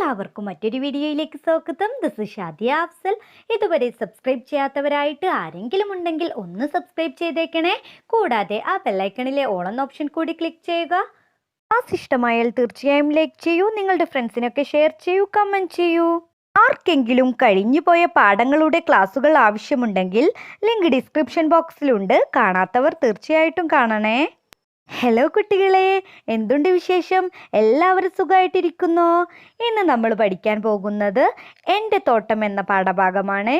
എല്ലാവർക്കും മറ്റൊരു വീഡിയോയിലേക്ക് സ്വാഗതം. This is Shadia Afsal. ഇതുവരെ സബ്സ്ക്രൈബ് ചെയ്യാത്തവരായിട്ട് ആരെങ്കിലും ഉണ്ടെങ്കിൽ ഒന്ന് സബ്സ്ക്രൈബ് ചെയ്തേക്കണേ. കൂടാതെ ആ ബെല്ലൈക്കണിലെ ഓൾ എന്ന ഓപ്ഷൻ കൂടി ക്ലിക്ക് ചെയ്യുക. ക്ലാസ് ഇഷ്ടമായാൽ തീർച്ചയായും ലൈക്ക് ചെയ്യൂ. നിങ്ങളുടെ ഫ്രണ്ട്സിനൊക്കെ ഷെയർ ചെയ്യൂ, കമൻറ്റ് ചെയ്യൂ. ആർക്കെങ്കിലും കഴിഞ്ഞുപോയ പാഠങ്ങളുടെ ക്ലാസ്സുകൾ ആവശ്യമുണ്ടെങ്കിൽ ലിങ്ക് ഡിസ്ക്രിപ്ഷൻ ബോക്സിലുണ്ട്. കാണാത്തവർ തീർച്ചയായിട്ടും കാണണേ. ഹലോ കുട്ടികളെ, എന്തുണ്ട് വിശേഷം? എല്ലാവരും സുഖമായിട്ടിരിക്കുന്നോ? ഇന്ന് നമ്മൾ പഠിക്കാൻ പോകുന്നത് എൻ്റെ തോട്ടം എന്ന പാഠഭാഗമാണ്.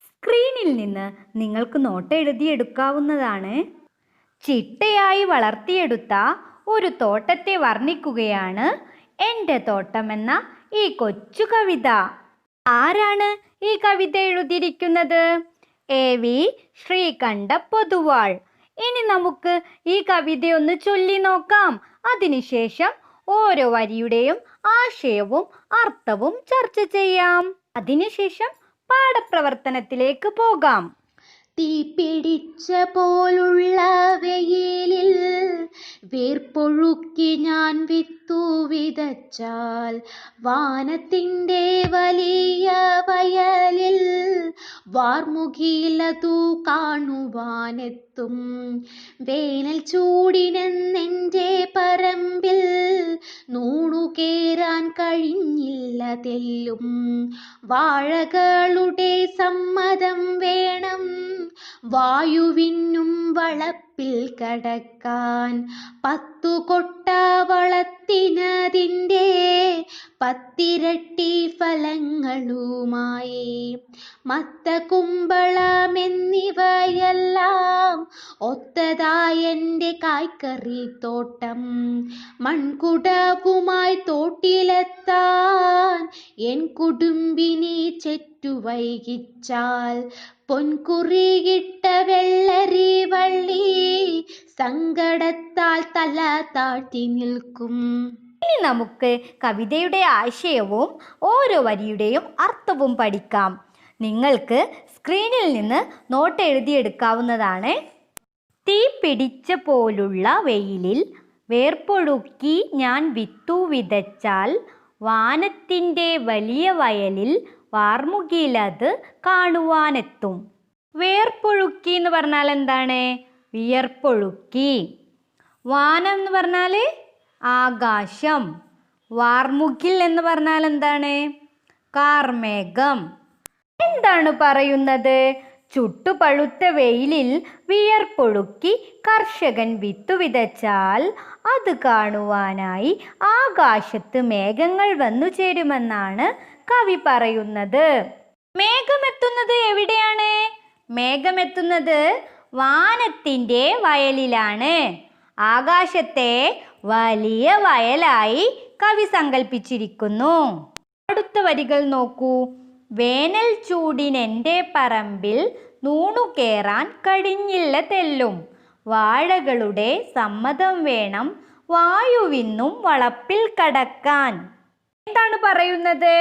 സ്ക്രീനിൽ നിന്ന് നിങ്ങൾക്ക് നോട്ട് എഴുതിയെടുക്കാവുന്നതാണ്. ചിട്ടയായി വളർത്തിയെടുത്ത ഒരു തോട്ടത്തെ വർണ്ണിക്കുകയാണ് എൻ്റെ തോട്ടം എന്ന ഈ കൊച്ചു കവിത. ആരാണ് ഈ കവിത എഴുതിയിരിക്കുന്നത്? AV ശ്രീകണ്ഠ പൊതുവാൾ. ഇനി നമുക്ക് ഈ കവിതയൊന്ന് ചൊല്ലി നോക്കാം. അതിനുശേഷം ഓരോ വരിയുടെയും ആശയവും അർത്ഥവും ചർച്ച ചെയ്യാം. അതിനുശേഷം പാഠപ്രവർത്തനത്തിലേക്ക് പോകാം. തീ പിടിച്ച പോലുള്ള വെയിലിൽ വീർപ്പൊഴുക്കി ഞാൻ വിത്തു വിതച്ചാൽ വാനത്തിൻ്റെ വലിയ വയലിൽ വാർമുകിലതു കാണുവാനെത്തും. വേനൽ ചൂടിനെന്നെൻ്റെ പറമ്പിൽ നൂണുകേറാൻ കഴിഞ്ഞില്ല തെല്ലും. വാഴകളുടെ സമ്മതം വേണം വായുവിനും വളപ്പിൽ കടക്കാൻ. 10 കൊട്ട വളത്തിനതിൻ്റെ 10 ഫലങ്ങളുമായി. മത്ത, കുമ്പളം എന്നിവയെല്ലാം ഒത്തതായെൻ്റെ കായ്ക്കറിത്തോട്ടം. മൺകുടവുമായി തോട്ടിലെത്താൻ എൻ കുടുംബിനി ചെറ്റുവൈകിച്ചാൽ പൊൻകുറിയിട്ട വെള്ളരി വള്ളി സങ്കടത്താൽ തല താഴ്ത്തി നിൽക്കും. ഇനി നമുക്ക് കവിതയുടെ ആശയവും ഓരോ വരിയുടെയും അർത്ഥവും പഠിക്കാം. നിങ്ങൾക്ക് സ്ക്രീനിൽ നിന്ന് നോട്ട് എഴുതിയെടുക്കാവുന്നതാണ്. തീ പിടിച്ച പോലുള്ള വെയിലിൽ വേർപ്പൊഴുക്കി ഞാൻ വിത്തു വിതച്ചാൽ വാനത്തിൻ്റെ വലിയ വയലിൽ വാർമുകിലത് കാണുവാനെത്തും. വേർപ്പൊഴുക്കി എന്ന് പറഞ്ഞാൽ എന്താണ്? വിയർപ്പൊഴുക്കി. വാനം എന്ന് പറഞ്ഞാൽ ആകാശം. വാർമുകിൽ എന്ന് പറഞ്ഞാൽ എന്താണ്? കാർമേഘം. എന്താണ് പറയുന്നത്? ചുട്ടുപഴുത്ത വെയിലിൽ വിയർപ്പൊഴുക്കി കർഷകൻ വിത്തു വിതച്ചാൽ അത് കാണുവാനായി ആകാശത്ത് മേഘങ്ങൾ വന്നു ചേരുമെന്നാണ് കവി പറയുന്നത്. മേഘമെത്തുന്നത് എവിടെയാണ്? മേഘമെത്തുന്നത് വാനത്തിൻ്റെ വയലിലാണ്. ആകാശത്തെ വലിയ വയലായി കവി സങ്കല്പിച്ചിരിക്കുന്നു. അടുത്ത വരികൾ നോക്കൂ. വേനൽ ചൂടിനെൻ്റെ പറമ്പിൽ നൂണുകേറാൻ കഴിഞ്ഞില്ല തെല്ലും. വാഴകളുടെ സമ്മതം വേണം വായുവിനും വളപ്പിൽ കടക്കാൻ. എന്താണ് പറയുന്നത്?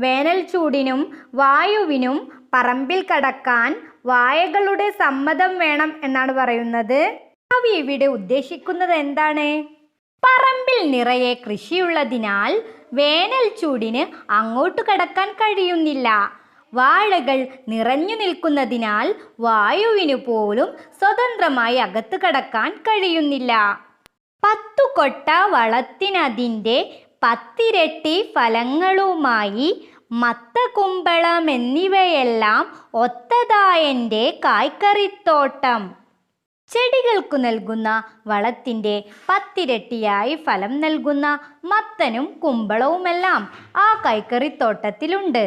വേനൽ ചൂടിനും വായുവിനും പറമ്പിൽ കടക്കാൻ വാഴകളുടെ സമ്മതം വേണം എന്നാണ് പറയുന്നത്. കവി ഇവിടെ ഉദ്ദേശിക്കുന്നത് എന്താണ്? പറമ്പിൽ നിറയെ കൃഷിയുള്ളതിനാൽ വേനൽ ചൂടിന് അങ്ങോട്ട് കടക്കാൻ കഴിയുന്നില്ല. വാഴകൾ നിറഞ്ഞു നിൽക്കുന്നതിനാൽ വായുവിനു പോലും സ്വതന്ത്രമായി അകത്ത് കടക്കാൻ കഴിയുന്നില്ല. 10 കൊട്ട വളത്തിനതിൻ്റെ 10 ഫലങ്ങളുമായി. മത്ത, കുമ്പളം എന്നിവയെല്ലാം ഒത്തതായെൻ്റെ കായ്ക്കറിത്തോട്ടം. ചെടികൾക്കു നൽകുന്ന വളത്തിൻ്റെ 10 ഫലം നൽകുന്ന മത്തനും കുമ്പളവുമെല്ലാം ആ കൈക്കറിത്തോട്ടത്തിലുണ്ട്.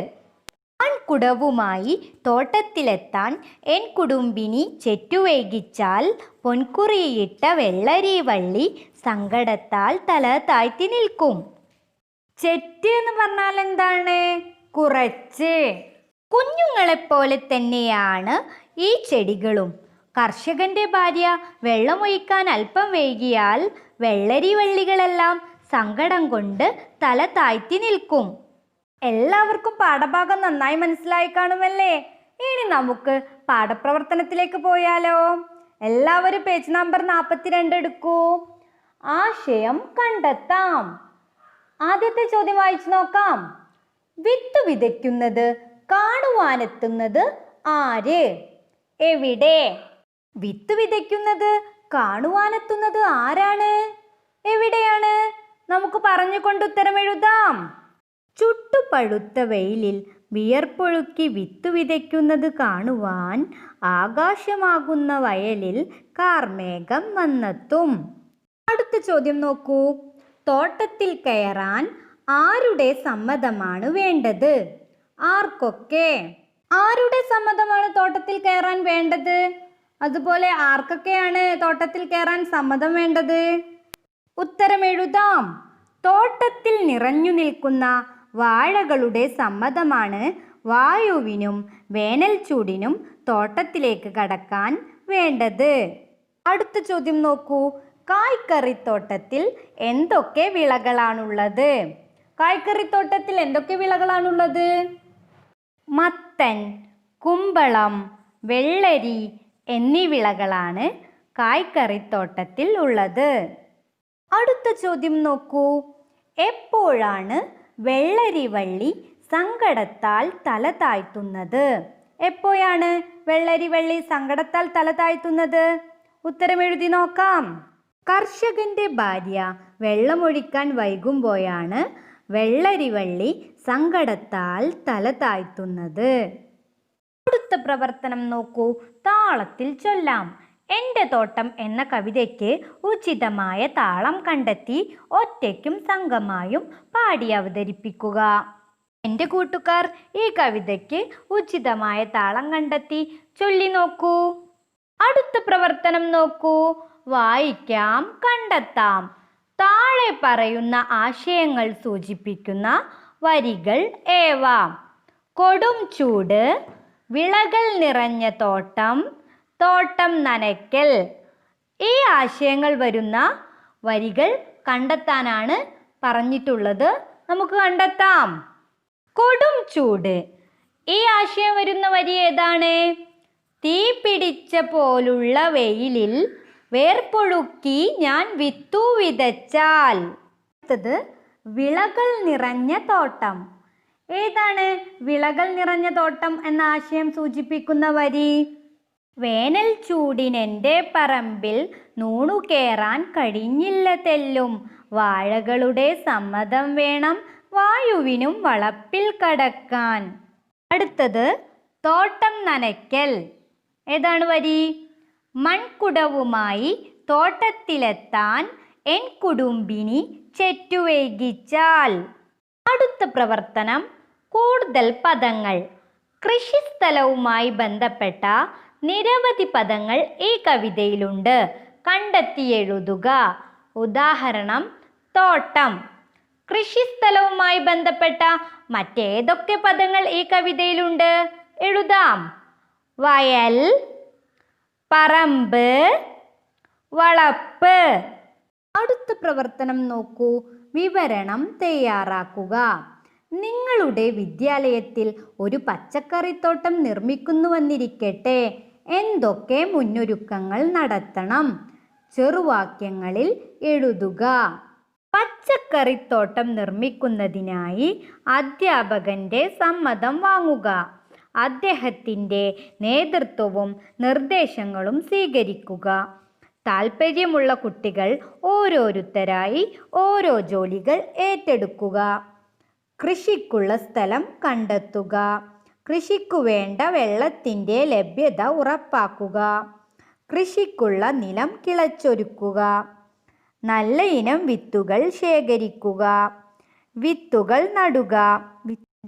മൺകുടവുമായി തോട്ടത്തിലെത്താൻ എൻ കുടുംബിനി ചെറ്റുവൈകിച്ചാൽ പൊൻകുറിയിട്ട വെള്ളരി വള്ളി സങ്കടത്താൽ തല താഴ്ത്തി നിൽക്കും. ചെറ്റ് എന്ന് പറഞ്ഞാൽ എന്താണ്? കുറച്ച്. കുഞ്ഞുങ്ങളെപ്പോലെ തന്നെയാണ് ഈ ചെടികളും. കർഷകന്റെ ഭാര്യ വെള്ളമൊഴിക്കാൻ അല്പം വൈകിയാൽ വെള്ളരി വള്ളികളെല്ലാം സങ്കടം കൊണ്ട് തല താഴ്ത്തി നിൽക്കും. എല്ലാവർക്കും പാഠഭാഗം നന്നായി മനസ്സിലായി കാണുമല്ലേ? ഇനി നമുക്ക് പാഠപ്രവർത്തനത്തിലേക്ക് പോയാലോ? എല്ലാവരും പേജ് നമ്പർ 42 എടുക്കൂ. ആശയം കണ്ടെത്താം. ആദ്യത്തെ ചോദ്യം വായിച്ചു നോക്കാം. വിത്ത് വിതയ്ക്കുന്നത് കാണുവാനെത്തുന്നത് ആര്? എവിടെ? വിത്ത് വിതയ്ക്കുന്നത് കാണുവാനെത്തുന്നത് ആരാണ്? എവിടെയാണ്? നമുക്ക് പറഞ്ഞുകൊണ്ട് ഉത്തരം എഴുതാം. ചുട്ടുപഴുത്ത വെയിലിൽ വിയർപ്പൊഴുക്കി വിത്ത് വിതയ്ക്കുന്നത് കാണുവാൻ ആകാശമാകുന്ന വയലിൽ കാർമേഘം വന്നെത്തും. അടുത്ത ചോദ്യം നോക്കൂ. തോട്ടത്തിൽ കയറാൻ ആരുടെ സമ്മതമാണ് വേണ്ടത്? ആർക്കൊക്കെ? ആരുടെ സമ്മതമാണ് തോട്ടത്തിൽ കയറാൻ വേണ്ടത്? അതുപോലെ ആർക്കൊക്കെയാണ് തോട്ടത്തിൽ കയറാൻ സമ്മതം വേണ്ടത്? ഉത്തരം എഴുതാം. തോട്ടത്തിൽ നിറഞ്ഞു നിൽക്കുന്ന വാഴകളുടെ സമ്മതമാണ് വായുവിനും വേനൽ ചൂടിനും തോട്ടത്തിലേക്ക് കടക്കാൻ വേണ്ടത്. അടുത്ത ചോദ്യം നോക്കൂ. കായ്ക്കറിത്തോട്ടത്തിൽ എന്തൊക്കെ വിളകളാണുള്ളത്? കായ്ക്കറിത്തോട്ടത്തിൽ എന്തൊക്കെ വിളകളാണുള്ളത്? മത്തൻ, കുമ്പളം, വെള്ളരി എന്നീ വിളകളാണ് കായ്ക്കറിത്തോട്ടത്തിൽ ഉള്ളത്. അടുത്ത ചോദ്യം നോക്കൂ. എപ്പോഴാണ് വെള്ളരി വള്ളി സങ്കടത്താൽ തല താഴ്ത്തുന്നത്? എപ്പോഴാണ് വെള്ളരി വള്ളി സങ്കടത്താൽ തല താഴ്ത്തുന്നത്? ഉത്തരം എഴുതി നോക്കാം. കർഷകന്റെ ഭാര്യ വെള്ളമൊഴിക്കാൻ വൈകുമ്പോഴാണ് വെള്ളരി വള്ളി സങ്കടത്താൽ തല താഴ്ത്തുന്നത്. അടുത്ത പ്രവർത്തനം നോക്കൂ. താളത്തിൽ ചൊല്ലാം. എൻ്റെ തോട്ടം എന്ന കവിതയ്ക്ക് ഉചിതമായ താളം കണ്ടെത്തി ഒറ്റയ്ക്കും സംഘമായും പാടി അവതരിപ്പിക്കുക. എൻ്റെ കൂട്ടുകാർ ഈ കവിതയ്ക്ക് ഉചിതമായ താളം കണ്ടെത്തി ചൊല്ലി നോക്കൂ. അടുത്ത പ്രവർത്തനം നോക്കൂ. വായിക്കാം, കണ്ടെത്താം. താഴെ പറയുന്ന ആശയങ്ങൾ സൂചിപ്പിക്കുന്ന വരികൾ ഏവ? കൊടും ചൂട്, വിളകൾ നിറഞ്ഞ തോട്ടം, തോട്ടം നനയ്ക്കൽ. ഈ ആശയങ്ങൾ വരുന്ന വരികൾ കണ്ടെത്താനാണ് പറഞ്ഞിട്ടുള്ളത്. നമുക്ക് കണ്ടെത്താം. കൊടും ചൂട്, ഈ ആശയം വരുന്ന വരി ഏതാണ്? തീ പിടിച്ച പോലുള്ള വെയിലിൽ വേർപ്പൊഴുക്കി ഞാൻ വിത്തു വിതച്ചാൽ. അടുത്തത് വിളകൾ നിറഞ്ഞ തോട്ടം. ഏതാണ് വിളകൾ നിറഞ്ഞ തോട്ടം എന്ന ആശയം സൂചിപ്പിക്കുന്ന വരി? വേനൽ ചൂടിനെൻ്റെ പറമ്പിൽ നൂണു കയറാൻ കഴിഞ്ഞില്ല തെല്ലും, വാഴകളുടെ സമ്മതം വേണം വായുവിനും വളപ്പിൽ കടക്കാൻ. അടുത്തത് തോട്ടം നനയ്ക്കൽ. ഏതാണ് വരി? മൺകുടവുമായി തോട്ടത്തിലെത്താൻ എൻ കുടുംബിനി ചെറ്റുവൈകിച്ചാൽ. അടുത്ത പ്രവർത്തനം കൂടുതൽ പദങ്ങൾ. കൃഷിസ്ഥലവുമായി ബന്ധപ്പെട്ട നിരവധി പദങ്ങൾ ഈ കവിതയിലുണ്ട്. കണ്ടെത്തി എഴുതുക. ഉദാഹരണം തോട്ടം. കൃഷിസ്ഥലവുമായി ബന്ധപ്പെട്ട മറ്റേതൊക്കെ പദങ്ങൾ ഈ കവിതയിലുണ്ട്? എഴുതാം. വയൽ, പറമ്പ്, വളപ്പ്. അടുത്ത പ്രവർത്തനം നോക്കൂ. വിവരണം തയ്യാറാക്കുക. നിങ്ങളുടെ വിദ്യാലയത്തിൽ ഒരു പച്ചക്കറിത്തോട്ടം നിർമ്മിക്കുന്നുവെന്നിരിക്കട്ടെ. എന്തൊക്കെ മുന്നൊരുക്കങ്ങൾ നടത്തണം? ചെറുവാക്യങ്ങളിൽ എഴുതുക. പച്ചക്കറിത്തോട്ടം നിർമ്മിക്കുന്നതിനായി അധ്യാപകന്റെ സമ്മതം വാങ്ങുക. അദ്ദേഹത്തിൻ്റെ നേതൃത്വവും നിർദ്ദേശങ്ങളും സ്വീകരിക്കുക. താൽപ്പര്യമുള്ള കുട്ടികൾ ഓരോരുത്തരായി ഓരോ ജോലികൾ ഏറ്റെടുക്കുക. കൃഷിക്കുള്ള സ്ഥലം കണ്ടെത്തുക. കൃഷിക്കു വേണ്ട വെള്ളത്തിൻ്റെ ലഭ്യത ഉറപ്പാക്കുക. കൃഷിക്കുള്ള നിലം കിളച്ചൊരുക്കുക. നല്ല ഇനം വിത്തുകൾ ശേഖരിക്കുക. വിത്തുകൾ നടുക.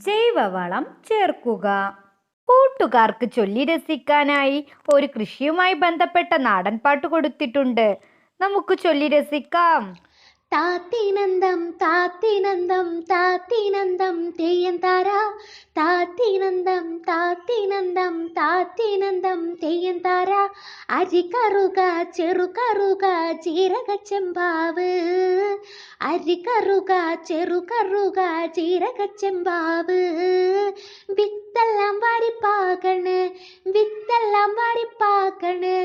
ജൈവവളം ചേർക്കുക. കൂട്ടുകാർക്ക് ചൊല്ലി രസിക്കാനായി ഒരു കൃഷിയുമായി ബന്ധപ്പെട്ട നാടൻ പാട്ട് കൊടുത്തിട്ടുണ്ട്. നമുക്ക് ചൊല്ലി രസിക്കാം. താത്തിനന്തം താത്തിനന്തം താത്തിനന്തം തെയ്യം താര, താത്തിനന്തം താത്തിനന്തം താത്തിനന്തം തെയ്യം താര, അരി കറുക ചെറു കറുക ജീരകച്ചെമ്പാവ്, അരി കറുക ചെറു കറുക ജീരകച്ചെമ്പാവ്, വിത്തെല്ലാം വാരിപ്പാകണ് വിത്തെല്ലാം വാരിപ്പാകണ്,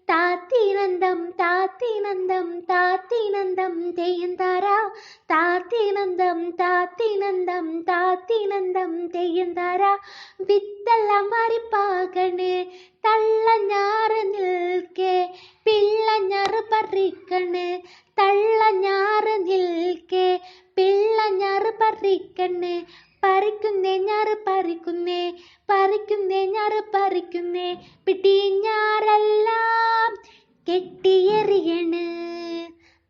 താത്തിനന്തം താത്തിനന്തം താത്തിനന്തം തെയ്യം താര താത്തിനന്തം താത്തിനന്തം താത്തിനന്തം തെയ്യം താര വിത്തെല്ലാം വരിപ്പാകണ് തള്ളഞ്ഞാറ് നിൽക്കെ പിള്ളഞ്ഞാറ് പറിക്കണ് തള്ളഞ്ഞാറ് നിൽക്കെ പിള്ളഞ്ഞാറ് പറിക്കണ് പറിക്കുന്നേ ഞാറ് പറിക്കുന്നേ പറിക്കുന്നേ ഞാറ് പറിക്കുന്നേ പിടിഞ്ഞാറെല്ലാം കെട്ടിയെറിയണ്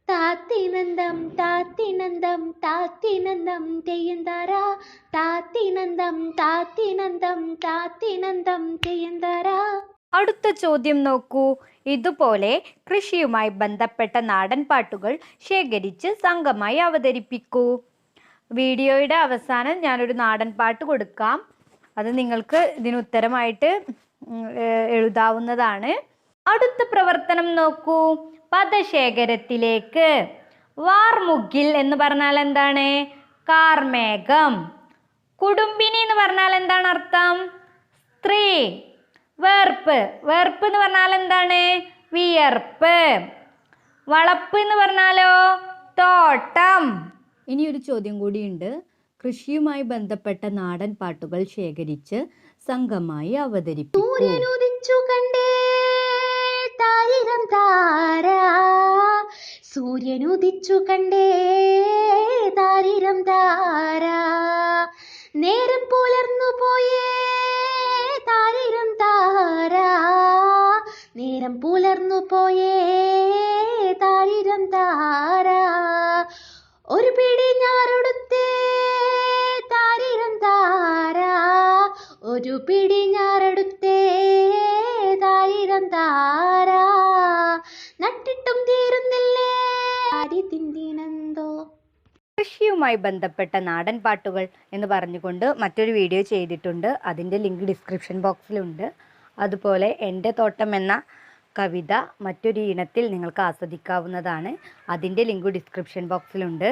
താത്തിനന്തം താത്തിനന്തം താത്തിനന്തം തെയ്യം താര താത്തിനന്തം താത്തിനന്തം താത്തിനന്തം തെയ്യം താര. അടുത്ത ചോദ്യം നോക്കൂ. ഇതുപോലെ കൃഷിയുമായി ബന്ധപ്പെട്ട നാടൻ പാട്ടുകൾ ശേഖരിച്ച് സംഘമായി അവതരിപ്പിക്കൂ. വീഡിയോയുടെ അവസാനം ഞാനൊരു നാടൻ പാട്ട് കൊടുക്കാം. അത് നിങ്ങൾക്ക് ഇതിന് ഉത്തരമായിട്ട് എഴുതാവുന്നതാണ്. അടുത്ത പ്രവർത്തനം നോക്കൂ. പദശേഖരത്തിലേക്ക് വാർമുകിൽ എന്ന് പറഞ്ഞാൽ എന്താണ്? കാർമേഘം. കുടുംബിനി എന്ന് പറഞ്ഞാൽ എന്താണ് അർത്ഥം? സ്ത്രീ. വേർപ്പ്. വേർപ്പ് എന്ന് പറഞ്ഞാൽ എന്താണ്? വിയർപ്പ്. വളപ്പ് എന്ന് പറഞ്ഞാലോ? തോട്ടം. ഇനിയൊരു ചോദ്യം കൂടിയുണ്ട്. കൃഷിയുമായി ബന്ധപ്പെട്ട നാടൻ പാട്ടുകൾ ശേഖരിച്ച് സംഘമായി അവതരിപ്പിക്കൂ. സൂര്യനുദിച്ചു കണ്ടേ തായിരം താര സൂര്യനുദിച്ചു കണ്ടേ താരിരം താര നേരം പുലർന്നു പോയേ താരിരം താര നേരം പുലർന്നു പോയേ താരിരം താര ഒരു പിടി ഞാറെടുത്തേ താരിരം താര ഒരു പിടി ഞാറെടുത്തേ താരിരം താര നട്ടിട്ടും തീരുന്നില്ലേ അരി തിന്തിനെന്തോ. കൃഷിയുമായി ബന്ധപ്പെട്ട നാടൻ പാട്ടുകൾ എന്ന് പറഞ്ഞുകൊണ്ട് മറ്റൊരു വീഡിയോ ചെയ്തിട്ടുണ്ട്. അതിൻ്റെ ലിങ്ക് ഡിസ്ക്രിപ്ഷൻ ബോക്സിലുണ്ട്. അതുപോലെ എൻ്റെ തോട്ടം എന്ന കവിത മറ്റൊരു ഇനത്തിൽ നിങ്ങൾക്ക് ആസ്വദിക്കാവുന്നതാണ്. അതിൻ്റെ ലിങ്ക് ഡിസ്ക്രിപ്ഷൻ ബോക്സിലുണ്ട്.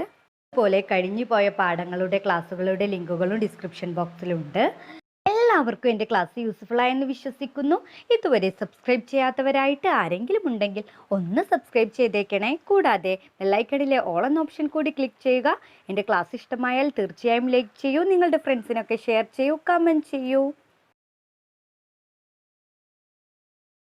അതുപോലെ കഴിഞ്ഞു പോയ പാഠങ്ങളുടെ ക്ലാസ്സുകളുടെ ലിങ്കുകളും ഡിസ്ക്രിപ്ഷൻ ബോക്സിലുണ്ട്. എല്ലാവർക്കും എൻ്റെ ക്ലാസ് യൂസ്ഫുൾ ആയെന്ന് വിശ്വസിക്കുന്നു. ഇതുവരെ സബ്സ്ക്രൈബ് ചെയ്യാത്തവരായിട്ട് ആരെങ്കിലും ഉണ്ടെങ്കിൽ ഒന്ന് സബ്സ്ക്രൈബ് ചെയ്തേക്കണേ. കൂടാതെ ബെല്ലൈക്കണിലെ ഓൾ എന്ന ഓപ്ഷൻ കൂടി ക്ലിക്ക് ചെയ്യുക. എൻ്റെ ക്ലാസ് ഇഷ്ടമായാൽ തീർച്ചയായും ലൈക്ക് ചെയ്യൂ. നിങ്ങളുടെ ഫ്രണ്ട്സിനൊക്കെ ഷെയർ ചെയ്യൂ, കമൻറ്റ് ചെയ്യൂ.